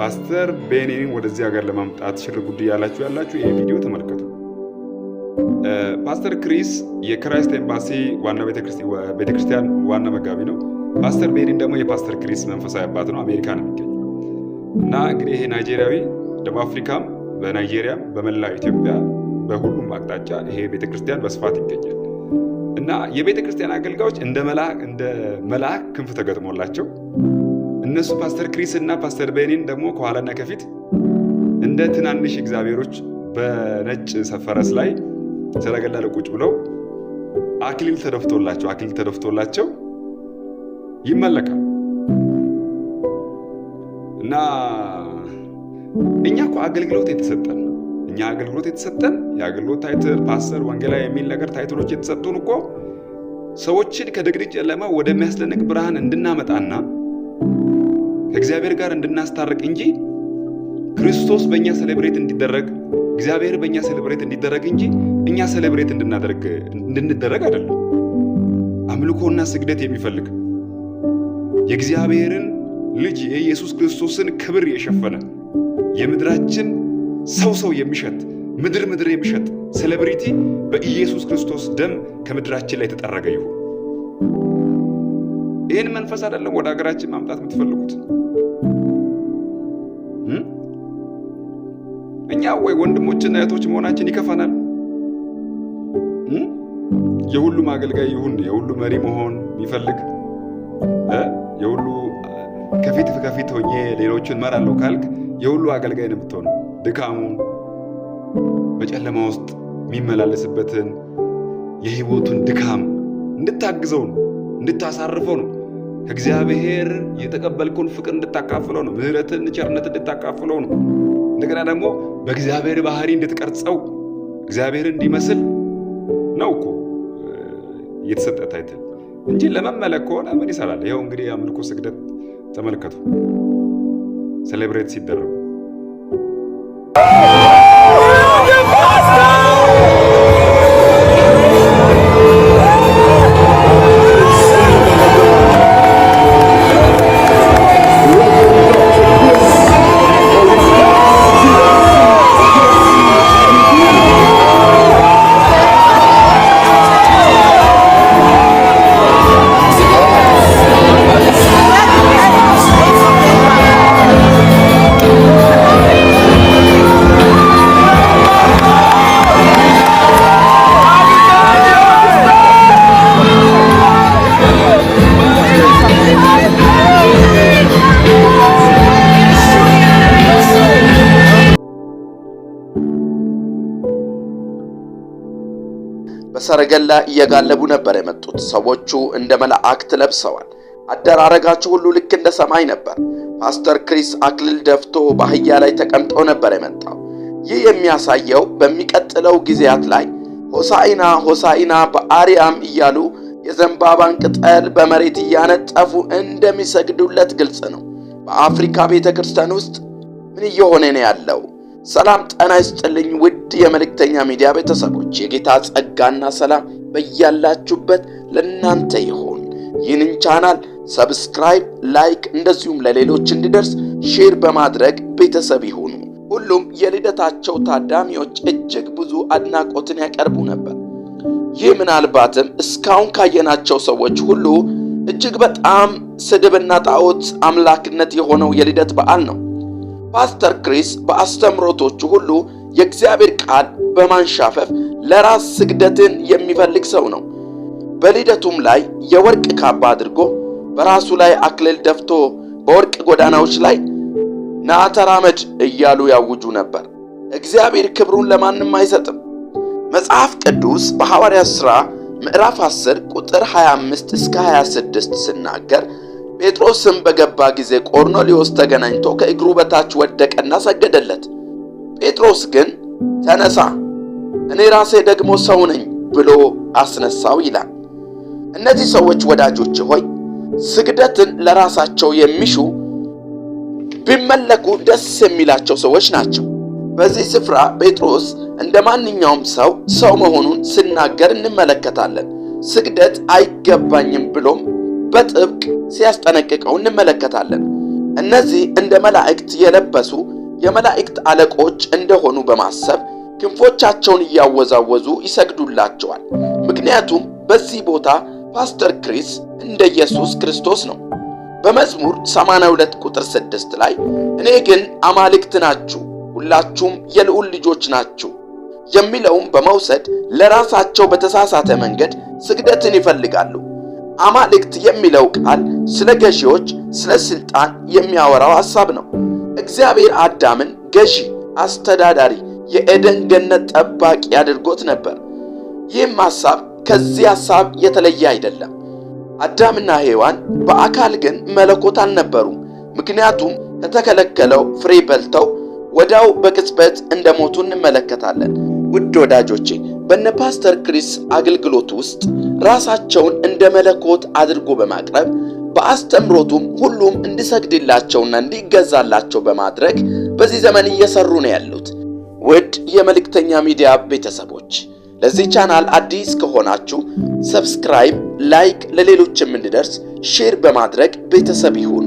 ፓስተር ቤኒን ወደዚህ ሀገር ለማምጣት ሽር ጉድ ያላችሁ ይሄ ቪዲዮ ተመልከቱ። ፓስተር ክሪስ የክራይስት ኤምባሲ ዋና ቤተክርስቲያን ዋና መጋቢ ነው። ፓስተር ቤኒን ደግሞ የፓስተር ክሪስ መንፈሳዊ አባት ነው። አሜሪካ ነው የሚገኘው እና እንግዲህ ይሄ ናይጄሪያዊ ደቡብ አፍሪካም በናይጄሪያም በመላው ኢትዮጵያ በሁሉም አቅጣጫ ይሄ ቤተክርስቲያን በስፋት ይገኛል እና የቤተክርስቲያን አገልጋዮች እንደ መልአክ ክንፍ ተገጥሞላቸው እነሱ ፓስተር ክሪስ እና ፓስተር ቤኒን ደግሞ ከኋላና ከፊት እንደ ትናንሽ እግዚአብሔሮች በነጭ ፈረስ ላይ ሰረገላ ላይ ቁጭ ብለው አክሊል ተደፍቶላቸው ይመለካል እና እኛ እኮ አገልግሎት የተሰጠን የአገልግሎት ታይትል ፓስተር ወንጌላዊ የሚል ነገር ታይትሎች የተሰጡን እኮ ሰዎችን ከድቅድቅ ጨለማ ወደሚያስደንቅ ብርሃን እንድናመጣና ከእግዚአብሔር ጋር እንድናስታርቅ እንጂ ክርስቶስ በእኛ ሴሌብሬት እንዲደረግ እግዚአብሔር በእኛ ሴሌብሬት እንዲደረግ እንጂ እኛ ሴሌብሬት እንድንደረግ አይደለም። አምልኮና ስግደት የሚፈልግ የእግዚአብሔርን ልጅ የኢየሱስ ክርስቶስን ክብር የሸፈነ የምድራችን ሰው የሚሸት ምድር የሚሸት ሴሌብሪቲ በኢየሱስ ክርስቶስ ደም ከምድራችን ላይ ተጠረገ ይሁን። ይህን መንፈስ አይደለም ወደ ሀገራችን ማምጣት የምትፈልጉት? እኛ ወይ ወንድሞችና እህቶች መሆናችን ይከፋናል። የሁሉም አገልጋይ ይሁን የሁሉ መሪ መሆን የሚፈልግ የሁሉ ከፊት ሆኜ ሌሎችን መራለሁ ካልክ የሁሉ አገልጋይ ነው የምትሆነው። ድካሙን በጨለማ ውስጥ የሚመላለስበትን የህይወቱን ድካም እንድታግዘው ነው፣ እንድታሳርፈው ነው። ከእግዚአብሔር የተቀበልከውን ፍቅር እንድታካፍለው ነው። ምህረትን፣ ቸርነት እንድታካፍለው ነው። እንደገና ደግሞ በእግዚአብሔር ባህሪ እንድትቀርጸው እግዚአብሔርን እንዲመስል ነው እኮ የተሰጠ ታይትል እንጂ ለመመለክ ከሆነ ምን ይሰራል? ይኸው እንግዲህ አምልኮ ስግደት ተመልከቱ ሴሌብሬት ሲደረጉ በሰረገላ እየጋለቡ ነበር የመጡት። ሰዎቹ እንደ መላእክት ለብሰዋል። አደራረጋቸው ሁሉ ልክ እንደ ሰማይ ነበር። ፓስተር ክሪስ አክሊል ደፍቶ በአህያ ላይ ተቀምጦ ነበር የመጣው። ይህ የሚያሳየው በሚቀጥለው ጊዜያት ላይ ሆሳዕና ሆሳዕና በአርያም እያሉ የዘንባባን ቅጠል በመሬት እያነጠፉ እንደሚሰግዱለት ግልጽ ነው። በአፍሪካ ቤተክርስቲያን ውስጥ ምን እየሆነ ነው ያለው? ሰላም ጤና ይስጥልኝ ውድ የመልእክተኛ ሚዲያ ቤተሰቦች፣ የጌታ ጸጋና ሰላም በያላችሁበት ለእናንተ ይሁን። ይህንን ቻናል ሰብስክራይብ፣ ላይክ እንደዚሁም ለሌሎች እንዲደርስ ሼር በማድረግ ቤተሰብ ይሁኑ። ሁሉም የልደታቸው ታዳሚዎች እጅግ ብዙ አድናቆትን ያቀርቡ ነበር። ይህ ምናልባትም እስካሁን ካየናቸው ሰዎች ሁሉ እጅግ በጣም ስድብና ጣዖት አምላክነት የሆነው የልደት በዓል ነው። ፓስተር ክሪስ በአስተምሮቶቹ ሁሉ የእግዚአብሔር ቃል በማንሻፈፍ ለራስ ስግደትን የሚፈልግ ሰው ነው። በልደቱም ላይ የወርቅ ካባ አድርጎ በራሱ ላይ አክሊል ደፍቶ በወርቅ ጎዳናዎች ላይ ና ተራመድ እያሉ ያውጁ ነበር። እግዚአብሔር ክብሩን ለማንም አይሰጥም። መጽሐፍ ቅዱስ በሐዋርያት ሥራ ምዕራፍ 10 ቁጥር 25 እስከ 26 ሲናገር ጴጥሮስም በገባ ጊዜ ቆርኔሌዎስ ተገናኝቶ ከእግሩ በታች ወደቀና ሰገደለት። ጴጥሮስ ግን ተነሳ፣ እኔ ራሴ ደግሞ ሰው ነኝ ብሎ አስነሳው ይላል። እነዚህ ሰዎች ወዳጆች ሆይ ስግደትን ለራሳቸው የሚሹ ቢመለኩ ደስ የሚላቸው ሰዎች ናቸው። በዚህ ስፍራ ጴጥሮስ እንደ ማንኛውም ሰው መሆኑን ሲናገር እንመለከታለን። ስግደት አይገባኝም ብሎም በጥብቅ ሲያስጠነቅቀው እንመለከታለን። እነዚህ እንደ መላእክት የለበሱ የመላእክት አለቆች እንደሆኑ በማሰብ ክንፎቻቸውን እያወዛወዙ ይሰግዱላቸዋል። ምክንያቱም በዚህ ቦታ ፓስተር ክሪስ እንደ ኢየሱስ ክርስቶስ ነው። በመዝሙር 82 ቁጥር 6 ላይ እኔ ግን አማልክት ናችሁ፣ ሁላችሁም የልዑል ልጆች ናችሁ የሚለውን በመውሰድ ለራሳቸው በተሳሳተ መንገድ ስግደትን ይፈልጋሉ። አማልክት የሚለው ቃል ስለ ገዢዎች፣ ስለ ስልጣን የሚያወራው ሐሳብ ነው። እግዚአብሔር አዳምን ገዢ፣ አስተዳዳሪ፣ የኤደን ገነት ጠባቂ አድርጎት ነበር። ይህም ሐሳብ ከዚህ ሐሳብ የተለየ አይደለም። አዳምና ሔዋን በአካል ግን መለኮት አልነበሩም። ምክንያቱም ከተከለከለው ፍሬ በልተው ወዲያው በቅጽበት እንደሞቱ እንመለከታለን። ውድ ወዳጆቼ በነ ፓስተር ክሪስ አገልግሎት ውስጥ ራሳቸውን እንደ መለኮት አድርጎ በማቅረብ በአስተምሮቱም ሁሉም እንዲሰግድላቸውና እንዲገዛላቸው በማድረግ በዚህ ዘመን እየሰሩ ነው ያሉት። ውድ የመልእክተኛ ሚዲያ ቤተሰቦች ለዚህ ቻናል አዲስ ከሆናችሁ ሰብስክራይብ፣ ላይክ፣ ለሌሎችም እንዲደርስ ሼር በማድረግ ቤተሰብ ይሁኑ።